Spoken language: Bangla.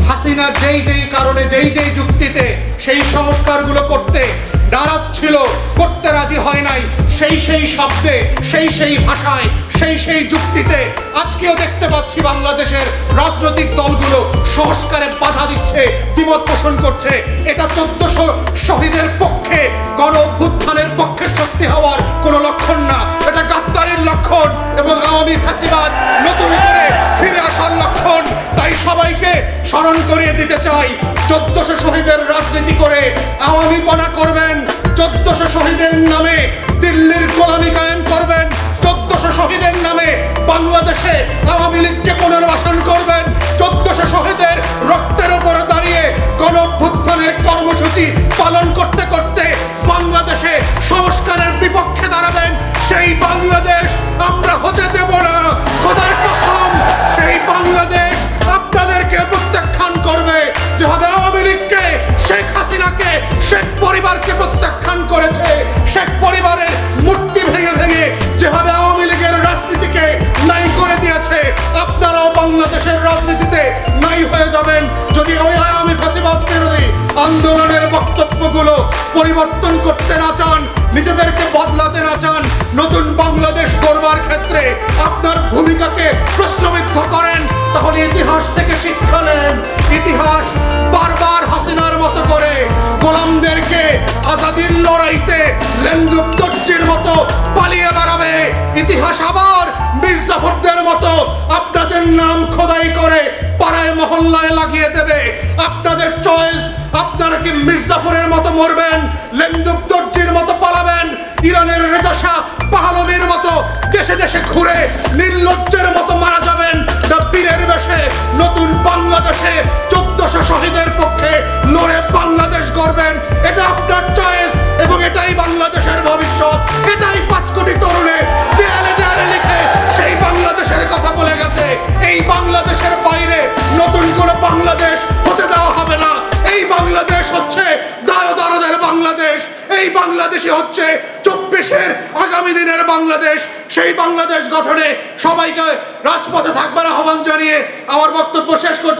হাসিনা যেই যেই কারণে যেই যেই যুক্তিতে সেই সংস্কারগুলো করতে নারাজ ছিল, করতে রাজি হয় নাই, সেই সেই শব্দে সেই সেই ভাষায় সেই সেই যুক্তিতে আজকেও দেখতে পাচ্ছি বাংলাদেশের রাজনৈতিক দলগুলো সংস্কারে বাধা দিচ্ছে, দ্বিমত পোষণ করছে। এটা 1400 শহীদের পক্ষে, গণ অভ্যুত্থানের পক্ষে শক্তি হওয়ার কোনো লক্ষণ না, এটা গাদ্দারির লক্ষণ এবং আওয়ামী ফ্যাসিবাদ নতুন করে ফিরে আসার লক্ষণ। তাই সবাইকে স্মরণ করিয়ে দিতে চাই, 1400 শহীদের রাজনীতি করে আওয়ামীপনা করবেন, 1400 শহীদের নামে দিল্লির গোলামি কায়েম করবেন, 1400 শহীদের নামে বাংলাদেশে আওয়ামী লীগকে পুনর্বাসন করবেন, 1400 শহীদের রক্তের উপরে দাঁড়িয়ে গণ অভ্যুত্থানের কর্মসূচি পালন করতে করতে বাংলাদেশে সংস্কারের বিপক্ষে দাঁড়াবেন। সেই বাংলাদেশ আমরা হতে দেব না, খোদার কসম। সেই বাংলাদেশ আপনাদেরকে প্রত্যাখ্যান করবে, যেভাবে আওয়ামী লীগকে, শেখ হাসিনাকে, শেখ পরিবারকে প্রত্যাখ্যান করেছে, শেখ পরিবারের মূর্তি ভেঙে ভেঙে যেভাবে আওয়ামী লীগের রাজনীতিকে নাই করে দিয়েছে, আপনারাও বাংলাদেশের রাজনীতিতে নাই হয়ে যাবেন যদি ওই আওয়ামী ফ্যাসিবাদ বিরোধী আন্দোলনের বক্তব্যগুলো পরিবর্তন করতে না চান, নিজেদেরকে বদলাতে না চান, নতুন বাংলাদেশ গড়বার ক্ষেত্রে আপনার ভূমিকাকে প্রশ্নবিদ্ধ করেন, তাহলে ইতিহাস থেকে শিক্ষা নেন। ইতিহাস বারবার হাসিনার মতো করে গোলামদেরকে আজাদির লড়াইতে লেন্দুক দর্জির মতো পালিয়ে বেড়াবে। ইতিহাস আবার মির্জাফরদের মতো আপনাদের নাম খোদাই করে পাড়ায় মহল্লায় লাগিয়ে দেবে। আপনাদের চয়েস, আপনারা কি মির্জাফরের মতো মরবেন, লেন্দুক দর্জির মতো পালাবেন, ইরানের রেজা শাহ পাহলভীর মতো দেশে দেশে ঘুরে নির্লজ্জের মতো মারা যাবেন, না বীরের বেশে নতুন বাংলাদেশে 1400 শহীদের পক্ষে লড়ে বাংলাদেশ গড়বেন। এটা আপনার চয়েস এবং এটাই বাংলাদেশের ভবিষ্যৎ। এটাই 5 কোটি তরুণে দেয়ালে দেয়ালে লিখে সেই বাংলাদেশের কথা বলে গেছে। এই বাংলাদেশের বাইরে নতুন কোনো বাংলাদেশ হতে দেওয়া হবে না। এই বাংলাদেশ হচ্ছে দায়দারদের বাংলাদেশ, এই বাংলাদেশই হচ্ছে 24-এর আগামী দিনের বাংলাদেশ। সেই বাংলাদেশ গঠনে সবাইকে রাজপথে থাকবার আহ্বান জানিয়ে আমার বক্তব্য শেষ করছি।